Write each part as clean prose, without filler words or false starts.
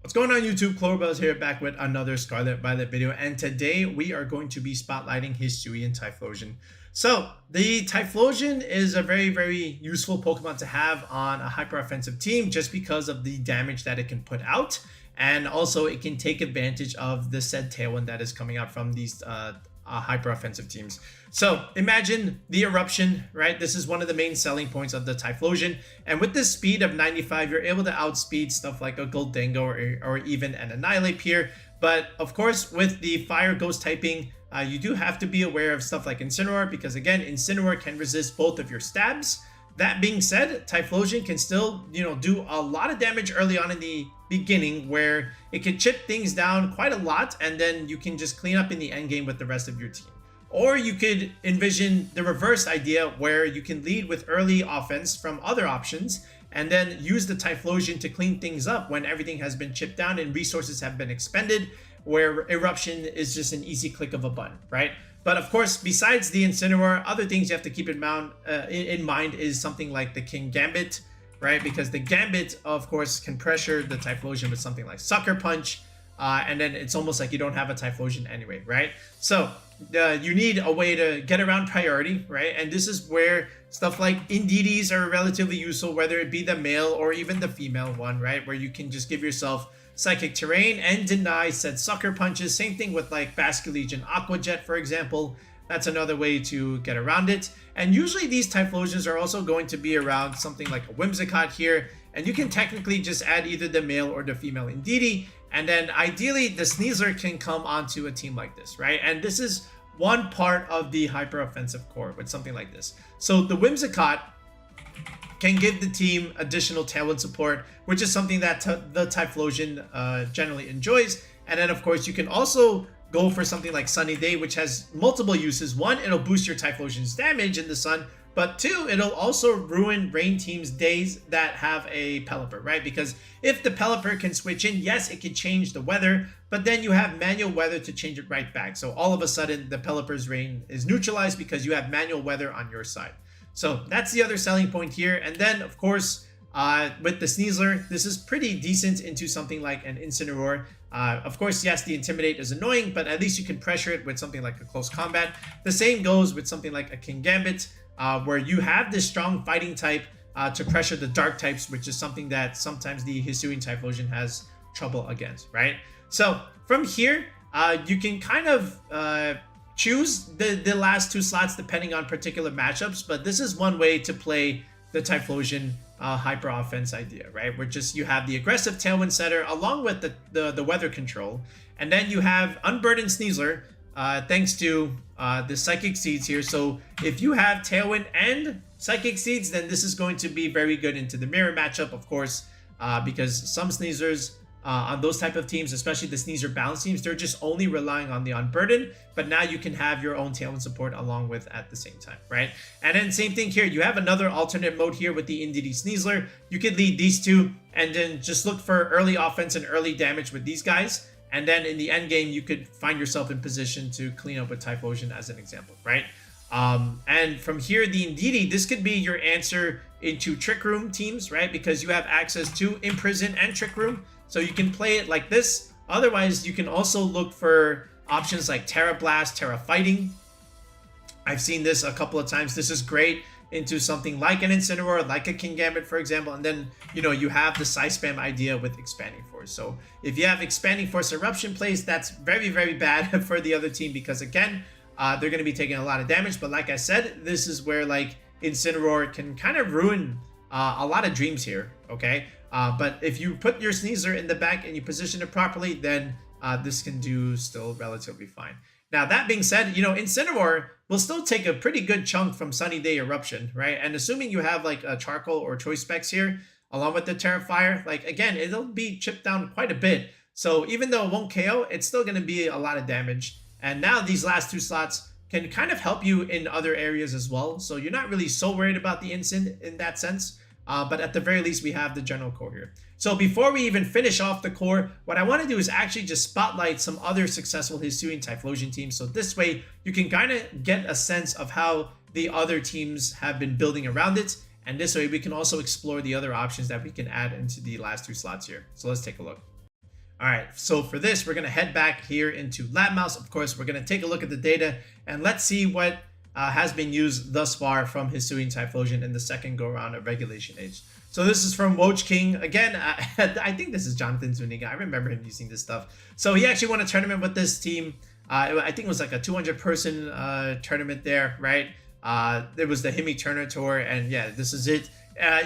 What's going on YouTube? Cloverbells here, back with another Scarlet Violet video, and today we are going to be spotlighting Hisuian Typhlosion. So the Typhlosion is a very useful Pokemon to have on a hyper offensive team just because of the damage that it can put out, and also it can take advantage of the said tailwind that is coming out from these hyper offensive teams. So imagine the Eruption, right? This is one of the main selling points of the Typhlosion, and with this speed of 95, you're able to outspeed stuff like a Gholdengo or even an Annihilape here. But of course, with the fire ghost typing, you do have to be aware of stuff like Incineroar, because again, Incineroar can resist both of your stabs. That being said, Typhlosion can still, do a lot of damage early on in the beginning, where it can chip things down quite a lot, and then you can just clean up in the end game with the rest of your team. Or you could envision the reverse idea, where you can lead with early offense from other options, and then use the Typhlosion to clean things up when everything has been chipped down and resources have been expended, where Eruption is just an easy click of a button, right? But of course, besides the Incineroar, other things you have to keep in mind is something like the King Gambit, right? Because the Gambit, of course, can pressure the Typhlosion with something like Sucker Punch, and then it's almost like you don't have a Typhlosion anyway, right? So you need a way to get around priority, right? And this is where stuff like Indeedees are relatively useful, whether it be the male or even the female one, right? Where you can just give yourself Psychic Terrain and deny said Sucker Punches. Same thing with like Basculegion Aqua Jet, for example. That's another way to get around it. And usually these Typhlosions are also going to be around something like a Whimsicott here. And you can technically just add either the male or the female Indeedee. And then ideally the Sneasler can come onto a team like this, right? And this is one part of the hyper offensive core with something like this. So the Whimsicott can give the team additional tailwind support, which is something that the Typhlosion generally enjoys. And then of course you can also go for something like Sunny Day, which has multiple uses. One, it'll boost your Typhlosion's damage in the sun, but two, it'll also ruin rain teams' days that have a Pelipper, right? Because if the Pelipper can switch in, yes, it can change the weather, but then you have manual weather to change it right back. So all of a sudden, the Pelipper's rain is neutralized because you have manual weather on your side. So that's the other selling point here. And then, of course, with the Sneasler, this is pretty decent into something like an Incineroar. Of course, yes, the Intimidate is annoying, but at least you can pressure it with something like a Close Combat. The same goes with something like a King Gambit, where you have this strong fighting type to pressure the dark types, which is something that sometimes the Hisuian Typhlosion has trouble against, right? So from here, you can kind of choose the last two slots depending on particular matchups, but this is one way to play the Typhlosion hyper offense idea, right? Where just you have the aggressive tailwind setter along with the weather control, and then you have Unburdened Sneasler thanks to the Psychic Seeds here. So if you have tailwind and Psychic Seeds, then this is going to be very good into the mirror matchup, of course, because some Sneaslers on those type of teams, especially the Sneasler balance teams, they're just only relying on the Unburden, but now you can have your own tailwind support along with at the same time, right? And then same thing here, you have another alternate mode here with the Indeedee Sneasler. You could lead these two and then just look for early offense and early damage with these guys, and then in the end game you could find yourself in position to clean up with Typhlosion as an example, right? And from here, the Indeedee, this could be your answer into Trick Room teams, right? Because you have access to Imprison and Trick Room, so you can play it like this. Otherwise, you can also look for options like Tera Blast, Tera Fighting. I've seen this a couple of times. This is great into something like an Incineroar, like a King Gambit, for example. And then, you have the Psy Spam idea with Expanding Force. So if you have Expanding Force Eruption plays, that's very bad for the other team, because again, they're going to be taking a lot of damage. But like I said, this is where like Incineroar can kind of ruin a lot of dreams here, okay? But if you put your Sneasler in the back and you position it properly, then this can do still relatively fine. Now, that being said, Incineroar will still take a pretty good chunk from Sunny Day Eruption, right? And assuming you have like a Charcoal or Choice Specs here, along with the Terrifier, like again, it'll be chipped down quite a bit. So even though it won't KO, it's still going to be a lot of damage. And now these last two slots can kind of help you in other areas as well. So you're not really so worried about the Incin in that sense. But at the very least, we have the general core here. So before we even finish off the core, what I want to do is actually just spotlight some other successful Hisuian Typhlosion teams. So this way, you can kind of get a sense of how the other teams have been building around it. And this way, we can also explore the other options that we can add into the last two slots here. So let's take a look. All right, so for this, we're going to head back here into Lab Mouse. Of course, we're going to take a look at the data and let's see what has been used thus far from Hisuian Typhlosion in the second go-around of Regulation H. So this is from Woach King. Again, I think this is Jonathan Zuniga. I remember him using this stuff. So he actually won a tournament with this team. I think it was like a 200-person tournament there, right? It was the Himi Turner Tour, and yeah, this is it.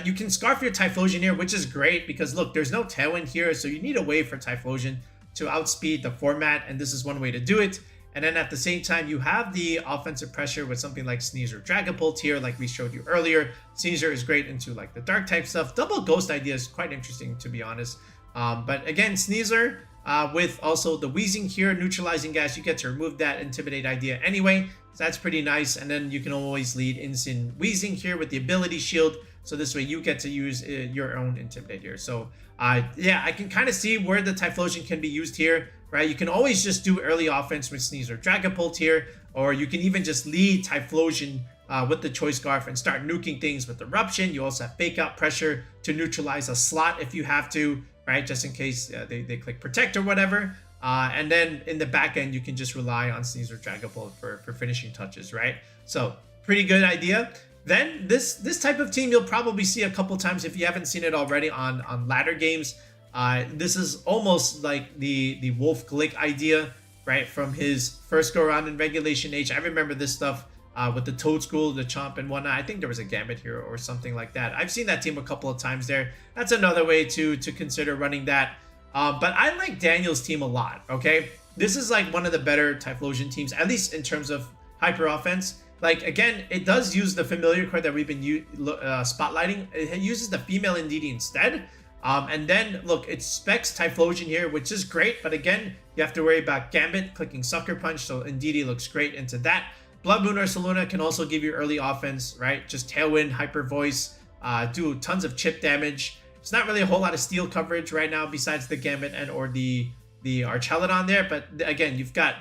You can Scarf your Typhlosion here, which is great because look, there's no Tailwind here, so you need a way for Typhlosion to outspeed the format, and this is one way to do it. And then at the same time, you have the offensive pressure with something like Sneasler Dragapult here, like we showed you earlier. Sneasler is great into like the dark type stuff. Double Ghost idea is quite interesting, to be honest. But again, Sneasler with also the Wheezing here, neutralizing gas, you get to remove that Intimidate idea anyway. So that's pretty nice. And then you can always lead Instant Wheezing here with the ability shield. So this way you get to use your own Intimidate here. So yeah, I can kind of see where the Typhlosion can be used here, right? You can always just do early offense with Sneasler Dragapult here, or you can even just lead Typhlosion with the Choice Scarf and start nuking things with Eruption. You also have Fake Out Pressure to neutralize a slot if you have to, right? Just in case they click Protect or whatever. And then in the back end, you can just rely on Sneasler Dragapult for finishing touches, right? So pretty good idea. Then this type of team you'll probably see a couple times if you haven't seen it already on ladder games. This is almost like the Wolf Glick idea, right, from his first go around in Regulation H. I remember this stuff with the Toadstool, the Chomp, and whatnot. I think there was a Gambit here or something like that. I've seen that team a couple of times there. That's another way to consider running that. But I like Daniel's team a lot, okay? This is like one of the better Typhlosion teams, at least in terms of hyper offense. Like, again, it does use the familiar card that we've been spotlighting. It uses the female Indeedee instead. And then, look, it specs Typhlosion here, which is great. But again, you have to worry about Gambit clicking Sucker Punch. So Indeedee looks great into that. Blood Moon or Saluna can also give you early offense, right? Just Tailwind, Hyper Voice, do tons of chip damage. It's not really a whole lot of steel coverage right now besides the Gambit and or the Archelodon there. But again, you've got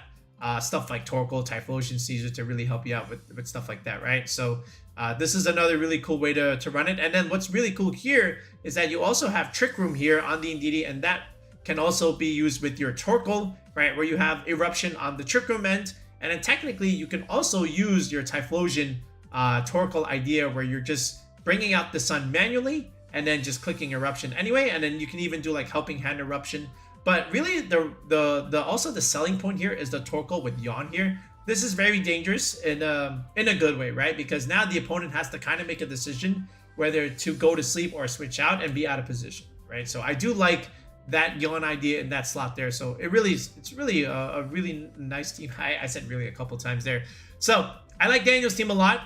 stuff like Torkoal, Typhlosion, Caesar to really help you out with stuff like that, right? So this is another really cool way to run it. And then what's really cool here is that you also have Trick Room here on the Indeedee, and that can also be used with your Torkoal, right? Where you have Eruption on the Trick Room end. And then technically you can also use your Typhlosion Torkoal idea where you're just bringing out the sun manually and then just clicking Eruption anyway. And then you can even do like Helping Hand Eruption. But really, also the selling point here is the Torkoal with Yawn here. This is very dangerous in a good way, right? Because now the opponent has to kind of make a decision whether to go to sleep or switch out and be out of position, right? So I do like that Yawn idea in that slot there. So it's really a really nice team. I said really a couple times there. So I like Daniel's team a lot.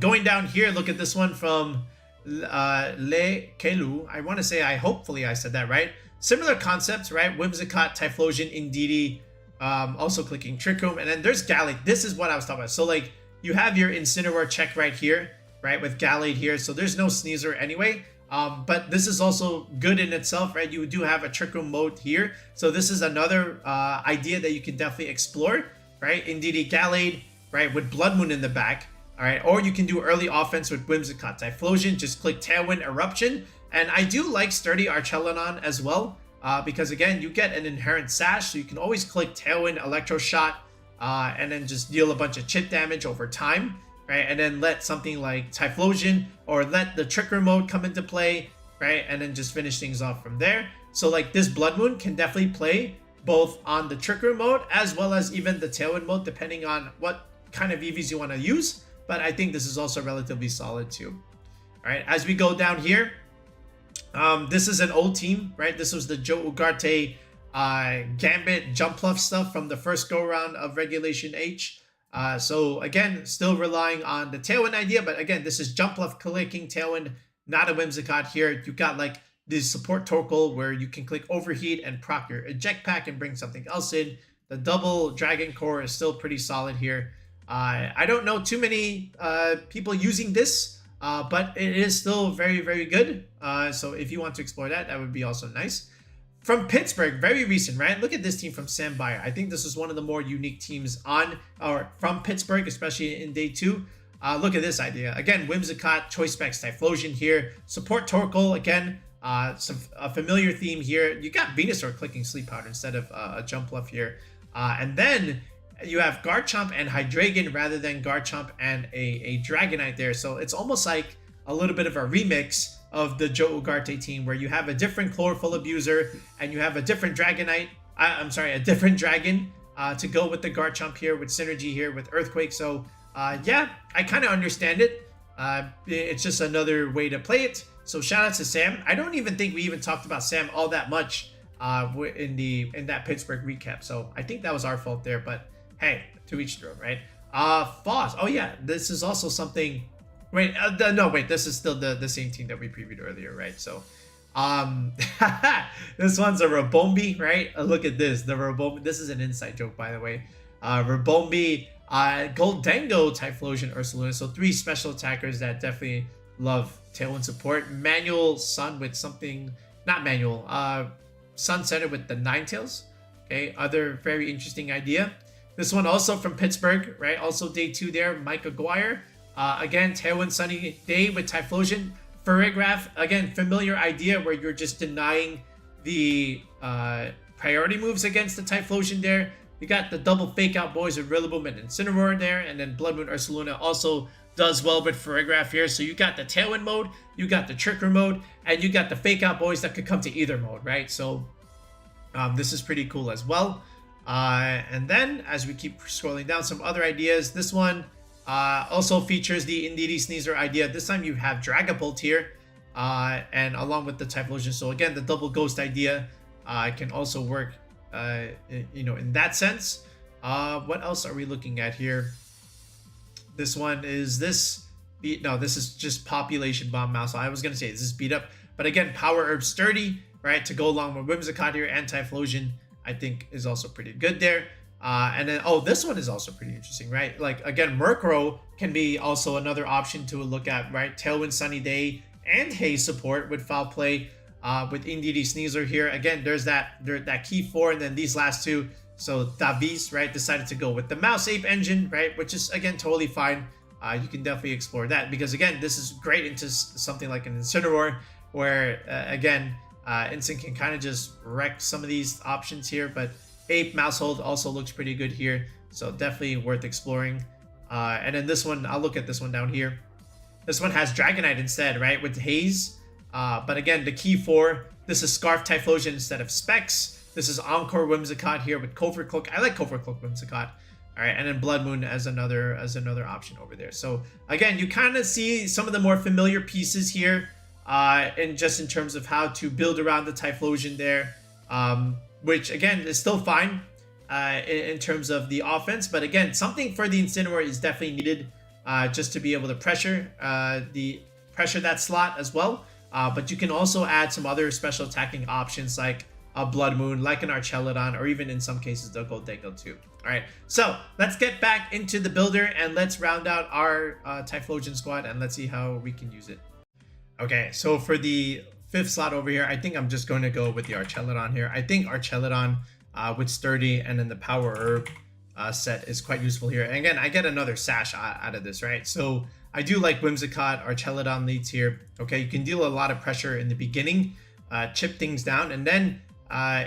Going down here, look at this one from Le Kelu. I want to say hopefully I said that right. Similar concepts, right? Whimsicott, Typhlosion, Indeedee, also clicking Trick Room, and then there's Gallade. This is what I was talking about. So like you have your Incineroar check right here, right, with Gallade here. So there's no Sneasler anyway. But this is also good in itself, right? You do have a Trick Room mode here. So this is another idea that you can definitely explore, right? Indeedee, Gallade, right, with Blood Moon in the back, all right? Or you can do early offense with Whimsicott, Typhlosion, just click Tailwind, Eruption. And I do like Sturdy Archelodon as well, because again, you get an inherent sash, so you can always click Tailwind, Electro Shot, and then just deal a bunch of chip damage over time, right? And then let something like Typhlosion or let the Trick Room mode come into play, right? And then just finish things off from there. So like this Blood Moon can definitely play both on the Trick Room mode as well as even the Tailwind mode, depending on what kind of EVs you want to use. But I think this is also relatively solid too. All right, as we go down here, this is an old team, right? This was the Joe Ugarte Gambit Jump Fluff stuff from the first go around of Regulation H. So again, still relying on the Tailwind idea, but again, this is Jump Fluff clicking Tailwind, not a Whimsicott here. You got like this support Torkoal where you can click Overheat and proc your Eject Pack and bring something else in. The double Dragon Core is still pretty solid here. I don't know too many people using this. But it is still very, very good. So if you want to explore that, that would be also nice. From Pittsburgh, very recent, right? Look at this team from Sam Bayer. I think this is one of the more unique teams from Pittsburgh, especially in day 2. Look at this idea. Again, Whimsicott, Choice Specs, Typhlosion here. Support Torkoal, again, A familiar theme here. You got Venusaur clicking Sleep Powder instead of a Jump Bluff here. And then you have Garchomp and Hydreigon rather than Garchomp and a Dragonite there. So it's almost like a little bit of a remix of the Joe Ugarte team where you have a different Chlorophyll abuser and you have a different Dragonite. I'm sorry, a different Dragon to go with the Garchomp here with synergy here with Earthquake. So yeah, I kind of understand it. It's just another way to play it. So shout out to Sam. I don't even think we even talked about Sam all that much in that Pittsburgh recap. So I think that was our fault there. But hey, to each their own, right? Foz. Oh yeah, this is also something. Wait, no, wait. This is still the same team that we previewed earlier, right? So, this one's a Rabombi, right? Look at this. The Rabombi. This is an inside joke, by the way. Rabombi, Gholdengo, Typhlosion, Ursaluna. So 3 special attackers that definitely love tailwind support. Manual Sun with something, not manual. Sun Center with the Ninetales. Okay, other very interesting idea. This one also from Pittsburgh, right? Also day 2 there, Mike Aguirre. Again, Tailwind Sunny Day with Typhlosion. Farigiraf, again, familiar idea where you're just denying the priority moves against the Typhlosion there. You got the double fake out boys with Rillaboom and Incineroar there, and then Blood Moon Ursaluna also does well with Farigiraf here. So you got the Tailwind mode, you got the Tricker mode, and you got the fake out boys that could come to either mode, right? So this is pretty cool as well. And then as we keep scrolling down, some other ideas. This one also features the Indeedee Sneasler idea. This time you have Dragapult here, and along with the Typhlosion. So again, the double ghost idea can also work, in that sense. What else are we looking at here? This one is this. No, this is just Population Bomb Mouse. I was gonna say this is beat up, but again, Power Herb Sturdy, right, to go along with Whimsicott here and Typhlosion, I think is also pretty good there. And then, this one is also pretty interesting, right? Like, again, Murkrow can be also another option to look at, right? Tailwind Sunny Day and Haze support with Foul Play with Indeedee Sneasler here. Again, there's that key 4, and then these last 2. So Davies, right, decided to go with the Mouse Ape engine, right? Which is, again, totally fine. You can definitely explore that because, again, this is great into something like an Incineroar where, again, Instinct can kind of just wreck some of these options here, but Ape Mousehold also looks pretty good here, so definitely worth exploring. And then this one, I'll look at this one down here. This one has Dragonite instead, right, with Haze. But again, the key 4, this is Scarf Typhlosion instead of Specs. This is Encore Whimsicott here with Covert Cloak. I like Covert Cloak Whimsicott. All right, and then Blood Moon as another option over there. So again, you kind of see some of the more familiar pieces here, and just in terms of how to build around the Typhlosion there. Which again is still fine in terms of the offense, but again, something for the Incineroar is definitely needed just to be able to pressure that slot as well. But you can also add some other special attacking options like a Blood Moon, like an Archelodon, or even in some cases the Gholdengo too. All right, so let's get back into the builder and let's round out our Typhlosion squad and let's see how we can use it. Okay, so for the 5th slot over here, I think I'm just going to go with the Archelodon here. I think Archelodon with Sturdy and then the Power Herb set is quite useful here. And again, I get another Sash out of this, right? So I do like Whimsicott, Archelodon leads here. Okay, you can deal a lot of pressure in the beginning, chip things down, and then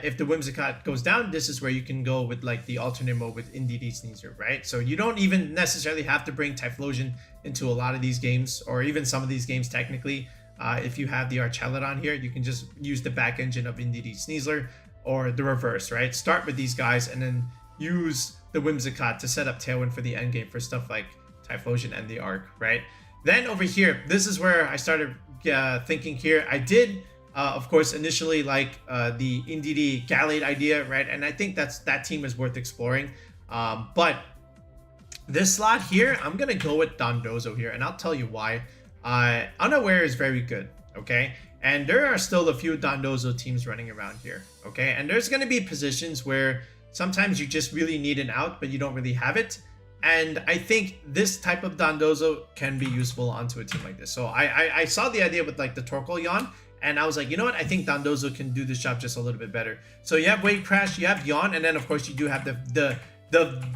if the Whimsicott goes down, this is where you can go with like the alternate mode with Indeedee Sneasler, right? So you don't even necessarily have to bring Typhlosion into a lot of these games, or even some of these games technically. If you have the Archelodon here, you can just use the back engine of Indeedee Sneasler, or the reverse, right? Start with these guys and then use the Whimsicott to set up Tailwind for the endgame for stuff like Typhlosion and the Arc, right? Then over here, this is where I started thinking here. I did, of course, initially like the Indeedee Gallade idea, right? And I think that team is worth exploring. But this slot here, I'm going to go with Dondozo here, and I'll tell you why. Unaware is very good, okay? And there are still a few Dondozo teams running around here, okay? And there's going to be positions where sometimes you just really need an out, but you don't really have it. And I think this type of Dondozo can be useful onto a team like this. So I saw the idea with like the Torkoal Yawn, and I was like, you know what? I think Dondozo can do this job just a little bit better. So you have Wave Crash, you have Yawn, and then of course you do have the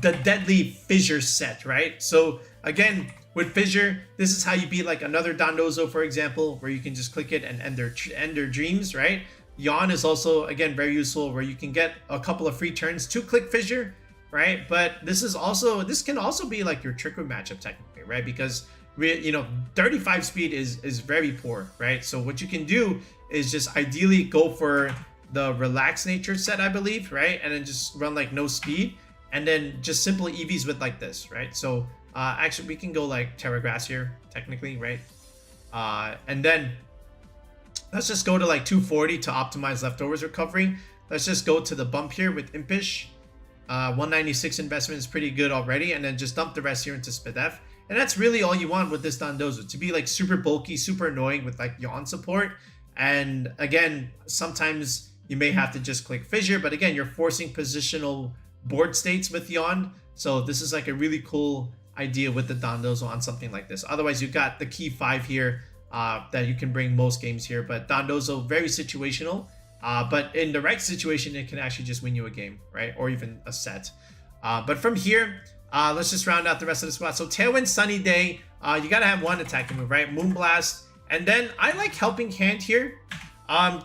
deadly Fissure set, right? So again, With Fissure, this is how you beat like another Dondozo, for example, where you can just click it and end their dreams, right? Yawn is also, again, very useful, where you can get a couple of free turns to click Fissure, right? But this can also be like your Trick Room matchup technically, right? Because 35 speed is very poor, right? So what you can do is just ideally go for the relaxed nature set, I believe, right? And then just run like no speed, and then just simple EVs with like this, right? So actually we can go like Terra Grass here technically, right? And then let's just go to like 240 to optimize leftovers recovery. Let's just go to the bump here with Impish. 196 investment is pretty good already, and then just dump the rest here into Spadef. And that's really all you want with this Dondozo, to be like super bulky, super annoying with like Yawn support. And again, sometimes you may have to just click Fissure, but again, you're forcing positional board states with Yawn. So this is like a really cool idea with the Dondozo on something like this. Otherwise, you got the key 5 here that you can bring most games here. But Dondozo, very situational. But in the right situation, it can actually just win you a game, right? Or even a set. But from here, let's just round out the rest of the squad. So Tailwind, Sunny Day, you gotta have one attacking move, right? Moonblast, and then I like Helping Hand here.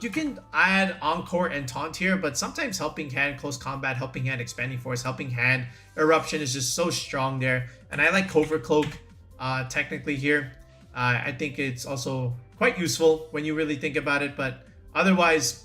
You can add Encore and Taunt here, but sometimes Helping Hand, Close Combat, Helping Hand, Expanding Force, Helping Hand, Eruption is just so strong there. And I like Covert Cloak technically here. I think it's also quite useful when you really think about it, but otherwise,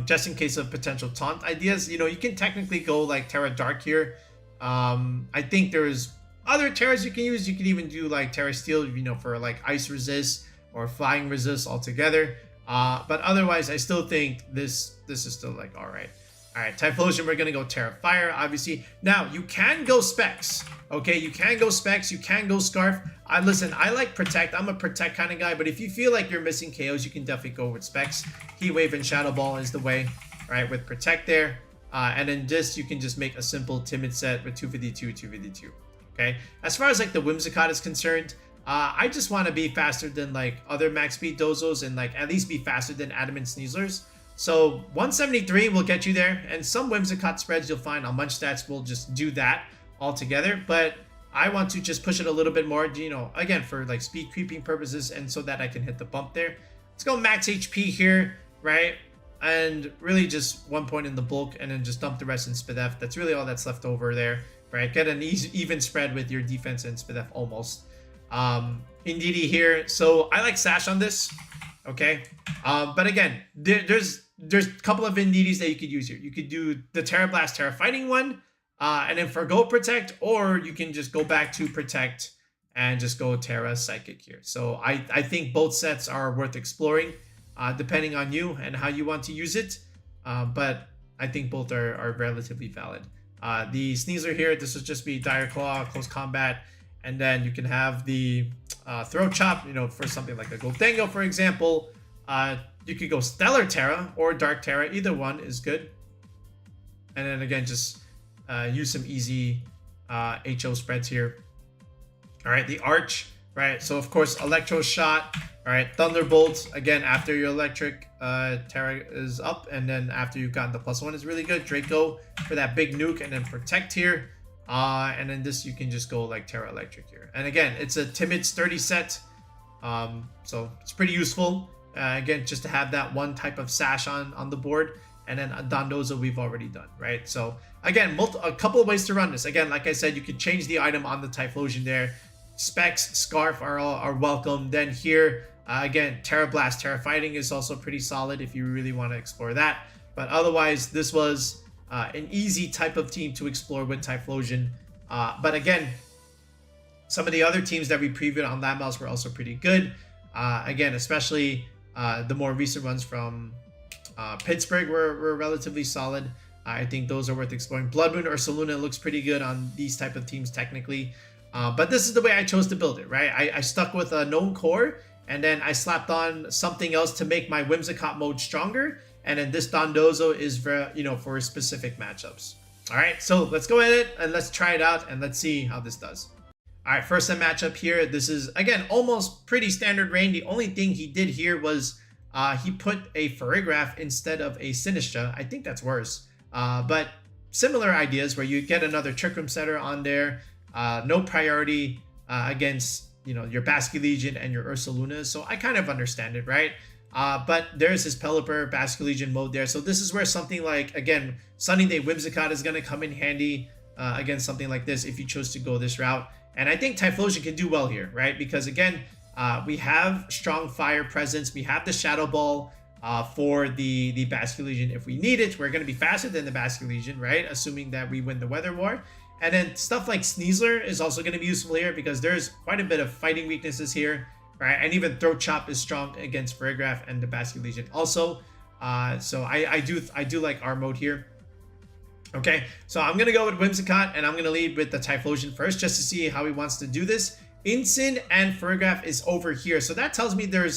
just in case of potential taunt ideas, you can technically go like Terra Dark here. I think there's other Terras you can use. You can even do like Terra Steel, for like ice resist or flying resist altogether. But otherwise, I still think this is still like all right. All right, Typhlosion, we're gonna go Terra Fire, obviously. Now you can go Specs. Okay, you can go Specs. You can go Scarf. Listen, I like Protect. I'm a Protect kind of guy, but if you feel like you're missing KOs, you can definitely go with Specs. Heat Wave and Shadow Ball is the way, right? With Protect there. And then this, you can just make a simple Timid set with 252, 252. Okay. As far as like the Whimsicott is concerned, I just want to be faster than like other max speed Dozos and like at least be faster than Adamant Sneaslers. So 173 will get you there, and some Whimsicott spreads you'll find on Munch Stats will just do that altogether. But I want to just push it a little bit more, again, for like speed creeping purposes and so that I can hit the bump there. Let's go max HP here, right? And really just 1 point in the bulk, and then just dump the rest in Spadef. That's really all that's left over there, right? Get an even spread with your defense and Spadef almost. Indeedee here. So I like Sash on this, okay? But again, there's a couple of Indeedees that you could use here. You could do the Terra Blast, Terra Fighting one, and then forgo Protect, or you can just go back to Protect and just go Terra Psychic here. So I think both sets are worth exploring, depending on you and how you want to use it. But I think both are relatively valid. The Sneasler here, this would just be Dire Claw, Close Combat, and then you can have the Throat Chop, for something like a Gholdengo, for example. You could go Stellar Terra or Dark Terra. Either one is good. And then again, just use some easy HO spreads here. All right, the Arch, right? So of course, Electro Shot. All right, Thunderbolt. Again, after your Electric Terra is up, and then after you've gotten the +1 is really good. Draco for that big nuke, and then Protect here. And then this, you can just go like Terra Electric here. And again, it's a timid, sturdy set. So it's pretty useful. Again, just to have that one type of Sash on the board. And then a Dondozo we've already done, right? So again, a couple of ways to run this. Again, like I said, you could change the item on the Typhlosion there. Specs, Scarf are welcome. Then here, again, Terra Blast, Terra Fighting is also pretty solid if you really want to explore that. But otherwise, this was an easy type of team to explore with Typhlosion. But again, some of the other teams that we previewed on Landmouse were also pretty good. Again, especially the more recent ones from Pittsburgh were relatively solid. I think those are worth exploring. Blood Moon or Saluna looks pretty good on these type of teams technically. But this is the way I chose to build it, right? I stuck with a known core, and then I slapped on something else to make my Whimsicott mode stronger. And then this Dondozo is for specific matchups. All right, so let's go ahead and let's try it out and let's see how this does. All right, first set matchup here. This is, again, almost pretty standard rain. The only thing he did here was he put a Farigiraf instead of a Sinistra. I think that's worse. But similar ideas where you get another Trick Room setter on there. No priority against, you know, your Basculegion and your Ursaluna. So I kind of understand it, right? But there's his Pelipper Basculegion mode there. So this is where something like, again, Sunny Day Whimsicott is going to come in handy against something like this if you chose to go this route. And I think Typhlosion can do well here, right? Because again, we have strong fire presence. We have the Shadow Ball for the Basculegion if we need it. We're going to be faster than the Basculegion, right? Assuming that we win the Weather War. And then stuff like Sneasler is also going to be useful here because there's quite a bit of fighting weaknesses here, right? And even Throat Chop is strong against Farigiraf and the Basculegion also. So I do like our mode here. Okay, so I'm going to go with Whimsicott, and I'm going to lead with the Typhlosion first just to see how he wants to do this. Incin and Farigiraf is over here. So that tells me there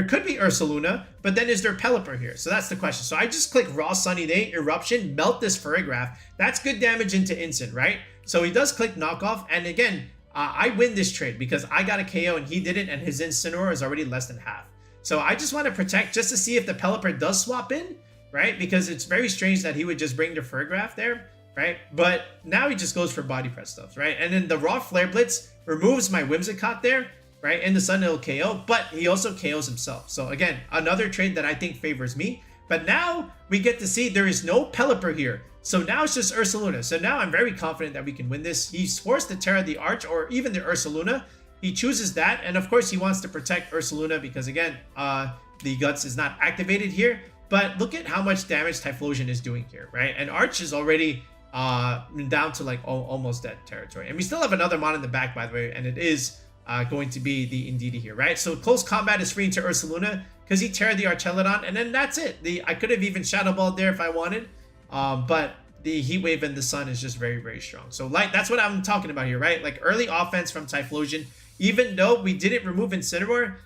could be Ursaluna, but then is there Pelipper here? So that's the question. So I just click Raw Sunny Day, Eruption, melt this Farigiraf. That's good damage into Incin, right? So he does click Knockoff, and again, I win this trade because I got a KO and he didn't, and his Incineroar is already less than half. So I just want to protect just to see if the Pelipper does swap in, right? Because it's very strange that he would just bring the Farigiraf there, right? But now he just goes for Body Press stuff, right? And then the Raw Flare Blitz removes my Whimsicott there, right? In the Sun, it'll KO, but he also KOs himself. So again, another trade that I think favors me. But now we get to see there is no Pelipper here. So now it's just Ursaluna. So now I'm very confident that we can win this. He's forced to Tera the Arch or even the Ursaluna. He chooses that. And of course, he wants to protect Ursaluna because again, the Guts is not activated here. But look at how much damage Typhlosion is doing here, right? And Arch is already down to like almost dead territory. And we still have another mon in the back, by the way, and it is going to be the Indeedee here, right? So close combat is free into Ursaluna because he Tera the Archelodon, and then that's it. I could have even Shadow Balled there if I wanted, but the Heat Wave and the Sun is just very, very strong. So like that's what I'm talking about here, right? Like early offense from Typhlosion, even though we didn't remove Incineroar,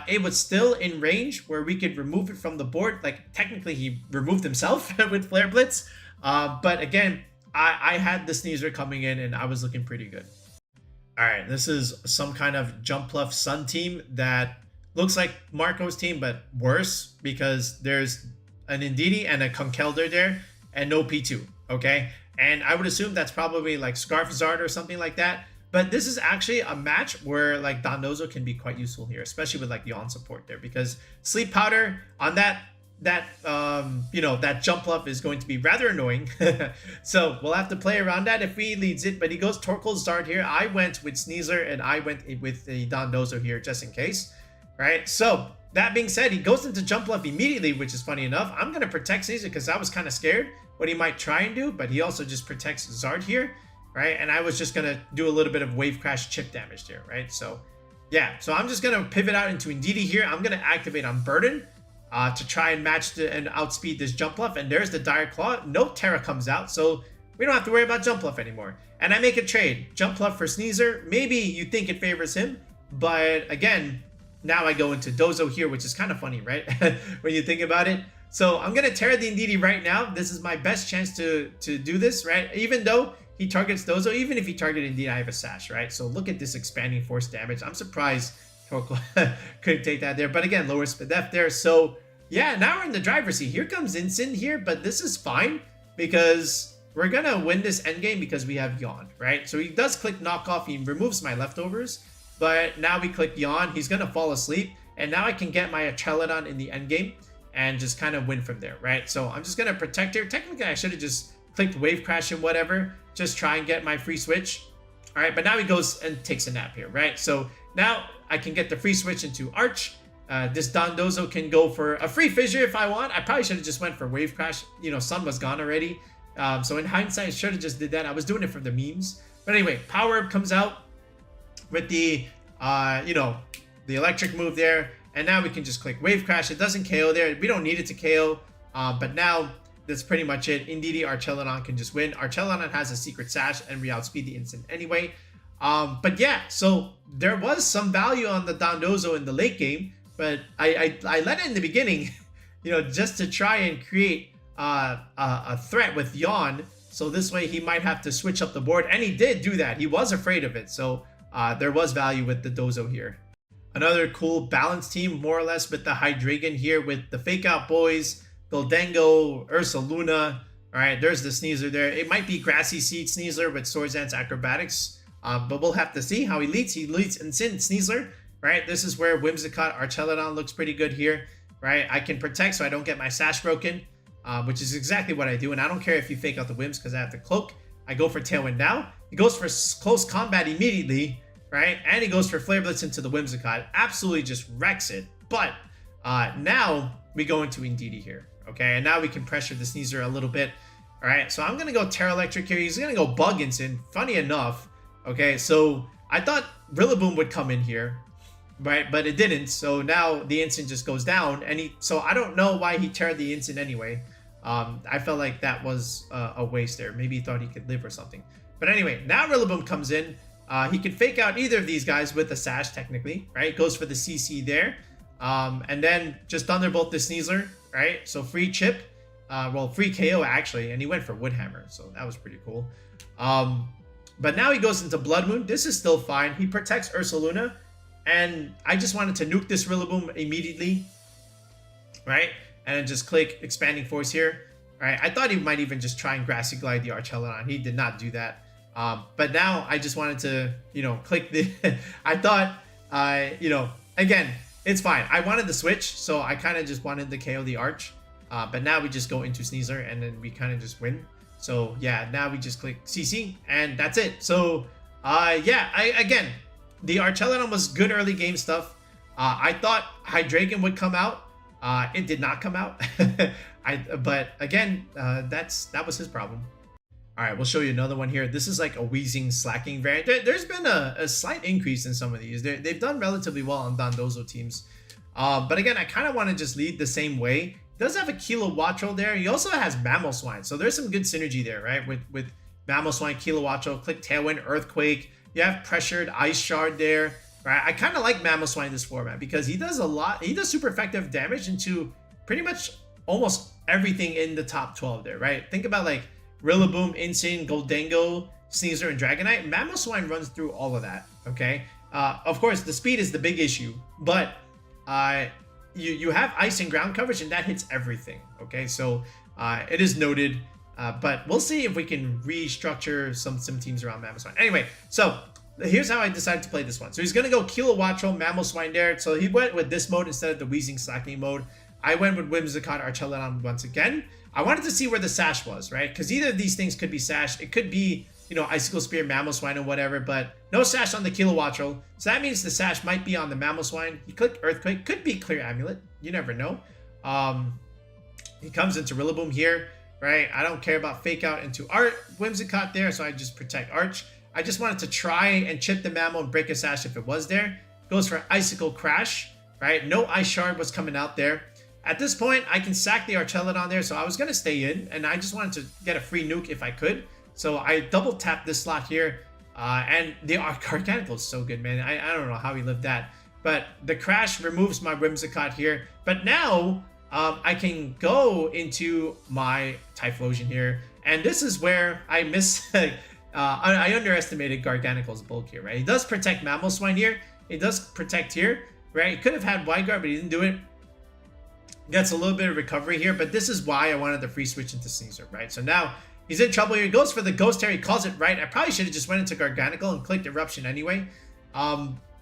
it was still in range where we could remove it from the board. Like technically he removed himself with Flare Blitz, but again, I had the Sneasler coming in and I was looking pretty good. All right, this is some kind of Jumpluff Sun team that looks like Marco's team, but worse because there's an Indeedee and a Conkeldurr there and no P2, okay? And I would assume that's probably like Scarf Zard or something like that. But this is actually a match where like Dondozo can be quite useful here, especially with like Yawn support there because Sleep Powder on that Jumpluff is going to be rather annoying. So we'll have to play around that if he leads it, but he goes Torkoal Zard here. I went with Sneasler and I went with the Dondozo here just in case, right? So that being said, he goes into Jumpluff immediately, which is funny enough. I'm going to protect Sneasler because I was kind of scared what he might try and do, but he also just protects Zard here, right? And I was just going to do a little bit of Wave Crash chip damage there, right? So yeah, so I'm just going to pivot out into Indeedee here. I'm going to activate on Burden to try and match and outspeed this Jumpluff. And there's the Dire Claw. No Tera comes out, so we don't have to worry about Jumpluff anymore. And I make a trade. Jumpluff for Sneasler. Maybe you think it favors him, but again, now I go into Dozo here, which is kind of funny, right? When you think about it. So I'm going to Tera the Indeedee right now. This is my best chance to do this, right? Even though he targets Dozo, even if he targeted Indeedee, I have a Sash, right? So look at this expanding force damage. I'm surprised Torkoal couldn't take that there. But again, lower Spadef there. So yeah, now we're in the driver's seat. Here comes Incin here, but this is fine because we're going to win this endgame because we have Yawn, right? So he does click Knockoff. He removes my leftovers, but now we click Yawn. He's going to fall asleep, and now I can get my Archelodon in the endgame and just kind of win from there, right? So I'm just going to protect her. Technically, I should have just clicked Wave Crash and whatever, just try and get my free switch. All right, but now he goes and takes a nap here, right? So now I can get the free switch into Arch. This Dondozo can go for a free Fissure if I want. I probably should have just went for Wave Crash. You know, Sun was gone already. So in hindsight, I should have just did that. I was doing it for the memes. But anyway, Power Up comes out with the, the electric move there. And now we can just click Wave Crash. It doesn't KO there. We don't need it to KO. But now that's pretty much it. Indeedee, Archelodon can just win. Archelodon has a Secret Sash and we outspeed the Incin anyway. But yeah, so there was some value on the Dondozo in the late game. But I let it in the beginning, just to try and create a threat with Yawn. So this way he might have to switch up the board. And he did do that. He was afraid of it. So there was value with the Dozo here. Another cool balanced team, more or less, with the Hydreigon here with the Fake Out Boys, Gholdengo, Ursaluna. All right, there's the Sneasler there. It might be Grassy Seed Sneasler with Swords Dance Acrobatics. But we'll have to see how he leads. He leads Instant Sneasler, right? This is where Whimsicott Archelodon looks pretty good here, right? I can protect so I don't get my sash broken, which is exactly what I do. And I don't care if you fake out the Whims because I have the cloak. I go for Tailwind now. He goes for close combat immediately, right? And he goes for Flare Blitz into the Whimsicott. Absolutely just wrecks it. But now we go into Indeedee here, okay? And now we can pressure the Sneasler a little bit. All right, so I'm going to go Tera Electric here. He's going to go Bug Instant. Funny enough, okay, so I thought Rillaboom would come in here, right? But it didn't. So now the Instant just goes down. And so I don't know why he Tera'd the Instant anyway. I felt like that was a waste there. Maybe he thought he could live or something. But anyway, now Rillaboom comes in. He can fake out either of these guys with a Sash, technically, right? Goes for the CC there. And then just Thunderbolt the Sneasler, right? So free chip. Well, free KO, actually. And he went for Wood Hammer. So that was pretty cool. But now he goes into Blood Moon. This is still fine. He protects Ursaluna. And I just wanted to nuke this Rillaboom immediately, right? And just click Expanding Force here. Right? I thought he might even just try and Grassy Glide the Archelodon. He did not do that. But now I just wanted to, you know, click the... I thought, you know, again, it's fine. I wanted the switch, so I kind of just wanted to KO the Arch. But now we just go into Sneasler, and then we kind of just win. So, yeah, now we just click CC, and that's it. So, yeah, again, the Archelodon was good early game stuff. I thought Hydreigon would come out. It did not come out. But again, that was his problem. All right, we'll show you another one here. This is like a Wheezing Slacking variant. There's been a slight increase in some of these. They've done relatively well on Dondozo teams. But again, I kind of want to just lead the same way. He does have a Kilowattrel there. He also has Mamoswine. So there's some good synergy there, right? With Mamoswine, Kilowattrel, click Tailwind, Earthquake. You have Pressured, Ice Shard there. Right? I kind of like Mamoswine in this format because he does a lot. He does super effective damage into pretty much almost everything in the top 12 there, right? Think about like Rillaboom, Insane, Gholdengo, Sneasler, and Dragonite. Mamoswine runs through all of that, okay? Of course, the speed is the big issue, but you have Ice and Ground coverage, and that hits everything, okay? So it is noted, but we'll see if we can restructure some teams around Mamoswine. Anyway, so here's how I decided to play this one. So he's going to go Kilowattrel, Mamoswine there. So he went with this mode instead of the Wheezing Slacking mode. I went with Whimsicott Archelodon once again. I wanted to see where the Sash was, right? Because either of these things could be Sash. It could be, you know, Icicle Spear, Mamoswine, or whatever, but no Sash on the Kilowattrel. So that means the Sash might be on the Mamoswine. You click Earthquake. Could be Clear Amulet. You never know. He comes into Rillaboom here, right? I don't care about Fake Out into Whimsicott there, so I just protect Arch. I just wanted to try and chip the Mamo and break a Sash if it was there. Goes for Icicle Crash, right? No Ice Shard was coming out there. At this point, I can sack the Archelodon there, so I was going to stay in, and I just wanted to get a free nuke if I could. So I double tapped this slot here, and the Garganacl is so good, man. I don't know how he lived that. But the Crash removes my Whimsicott here. But now, I can go into my Typhlosion here, and this is where I miss... I underestimated Garganacl's bulk here, right? He does protect Mamoswine here. He does protect here, right? He could have had Wide Guard, but he didn't do it. Gets a little bit of recovery here, but this is why I wanted the free switch into Sneasler, right? So now he's in trouble here. He goes for the Ghost Hair. He calls it right. I probably should have just went into Garganacl and clicked Eruption anyway.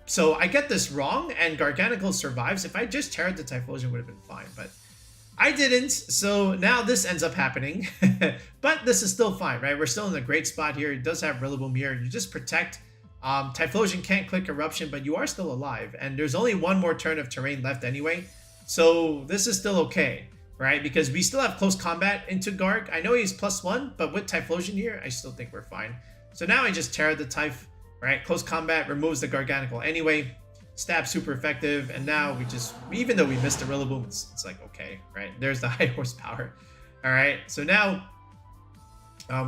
So I get this wrong, and Garganacl survives. If I just Tera'd the Typhlosion, would have been fine, but I didn't. So now this ends up happening, but this is still fine, right? We're still in a great spot here. He does have Rillaboom here. You just protect. Typhlosion can't click Eruption, but you are still alive, and there's only one more turn of terrain left anyway. So this is still okay, right? Because we still have close combat into Garg. I know he's +1, but with Typhlosion here, I still think we're fine. So now I just Tera'd the Typh, right? Close combat removes the Garganacl anyway. Stab super effective, and now we just, even though we missed the Rillaboom, it's like, okay, right? There's the high horsepower. All right, so now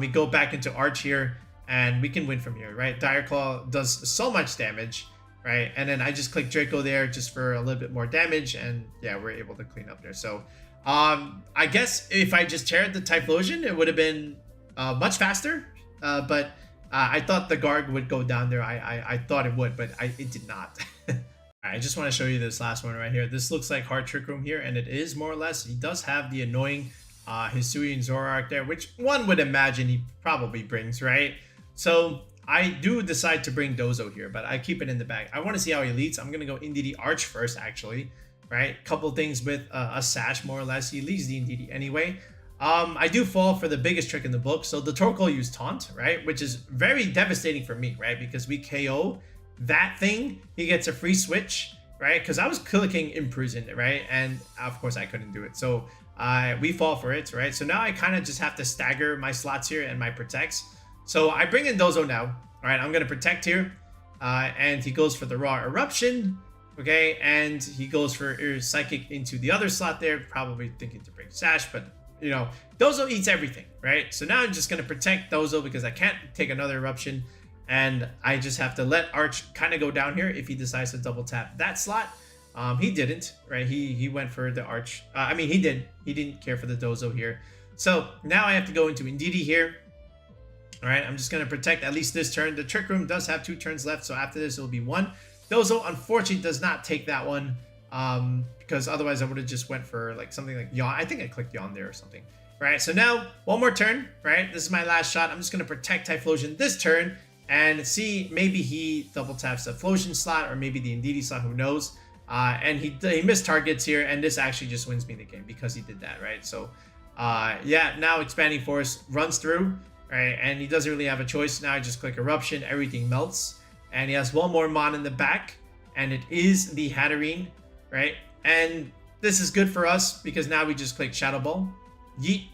we go back into Arch here, and we can win from here, right? Dire Claw does so much damage. Right, and then I just click Draco there just for a little bit more damage, and yeah, we're able to clean up there. So, I guess if I just Tera'd the Typhlosion, it would have been much faster. But I thought the Garg would go down there. I thought it would, but it did not. I just want to show you this last one right here. This looks like Hard Trick Room here, and it is more or less. He does have the annoying Hisuian Zoroark there, which one would imagine he probably brings, right? So I do decide to bring Dozo here, but I keep it in the bag. I want to see how he leads. I'm going to go Indeedee Arch first, actually. Right? Couple things with a Sash, more or less. He leads the Indeedee anyway. I do fall for the biggest trick in the book. So the Torkoal used Taunt, right? Which is very devastating for me, right? Because we KO that thing. He gets a free switch, right? Because I was clicking Imprison, right? And of course I couldn't do it. So we fall for it, right? So now I kind of just have to stagger my slots here and my protects. So I bring in Dozo now. All right, I'm going to protect here. And he goes for the raw Eruption. Okay, and he goes for Psychic into the other slot there. Probably thinking to bring Sash, but you know, Dozo eats everything, right? So now I'm just going to protect Dozo because I can't take another Eruption. And I just have to let Arch kind of go down here if he decides to double tap that slot. He didn't, right? He went for the Arch. I mean, he did. He didn't care for the Dozo here. So now I have to go into Indeedee here. All right, I'm just going to protect at least this turn. The Trick Room does have 2 turns left, so after this, it will be 1. Dozo, unfortunately, does not take that one. Because otherwise I would have just went for like something like Yawn. I think I clicked Yawn there or something. Right, so now one more turn, right? This is my last shot. I'm just going to protect Typhlosion this turn and see maybe he double taps the Typhlosion slot or maybe the Indeedee slot, who knows. And he missed targets here, and this actually just wins me the game because he did that, right? So yeah, now Expanding Force runs through, right? And he doesn't really have a choice. Now I just click Eruption, everything melts. And he has one more Mon in the back, and it is the Hatterene, right? And this is good for us because now we just click Shadow Ball, yeet,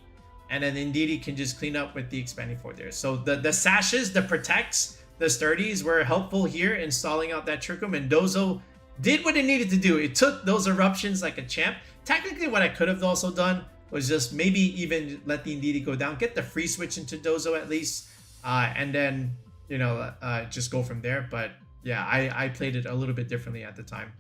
and then Indeedee can just clean up with the Expanding Force there. So the Sashes, the Protects, the Sturdies were helpful here in stalling out that Trick Room, and Dozo did what it needed to do. It took those Eruptions like a champ. Technically, what I could have also done was just maybe even let the Indeedee go down, get the free switch into Dozo at least, and then, you know, just go from there. But yeah, I played it a little bit differently at the time.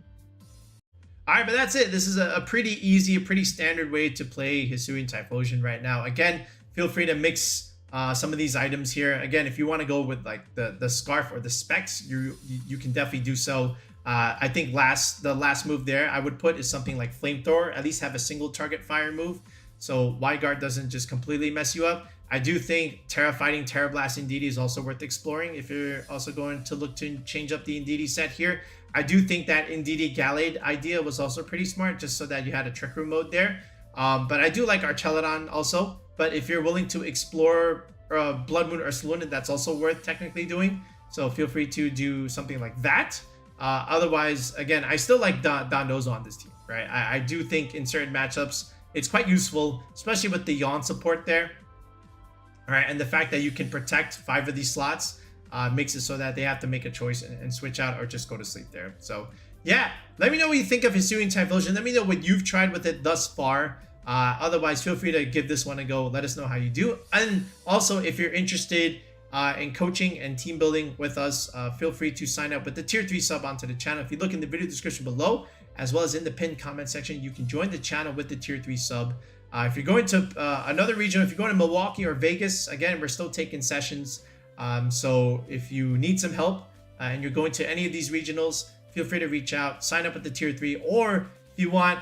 All right, but that's it. This is a pretty easy, a pretty standard way to play Hisuian Typhlosion right now. Again, feel free to mix some of these items here. Again, if you want to go with like the Scarf or the Specs, you can definitely do so. I think the last move there I would put is something like Flamethrower. At least have a single target fire move, so Wide Guard doesn't just completely mess you up. I do think Fighting Tera Blast Indeedee is also worth exploring if you're also going to look to change up the Indeedee set here. I do think that Indeedee Gallade idea was also pretty smart, just so that you had a Trick Room mode there. But I do like Archelodon also. But if you're willing to explore Blood Moon or Ursaluna, that's also worth technically doing. So feel free to do something like that. Otherwise, again, I still like Dondozo on this team, right? I do think in certain matchups, it's quite useful, especially with the Yawn support there. All right, and the fact that you can protect 5 of these slots makes it so that they have to make a choice and switch out or just go to sleep there. So yeah, let me know what you think of Hisuian Typhlosion. Let me know what you've tried with it thus far. Otherwise, feel free to give this one a go. Let us know how you do. And also, if you're interested in coaching and team building with us, feel free to sign up with the tier 3 sub onto the channel. If you look in the video description below, as well as in the pinned comment section, you can join the channel with the tier 3 sub. If you're going to another region, if you're going to Milwaukee or Vegas, again, we're still taking sessions. So if you need some help and you're going to any of these regionals, feel free to reach out, sign up with the tier 3, or if you want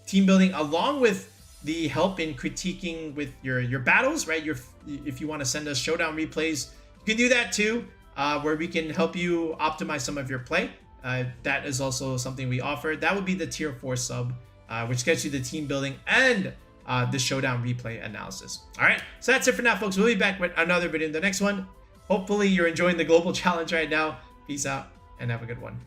team building along with the help in critiquing with your battles, right? If you want to send us showdown replays, you can do that too, where we can help you optimize some of your play. That is also something we offer. That would be the tier 4 sub, which gets you the team building and the showdown replay analysis. All right, so that's it for now, folks. We'll be back with another video in the next one. Hopefully you're enjoying the global challenge right now. Peace out and have a good one.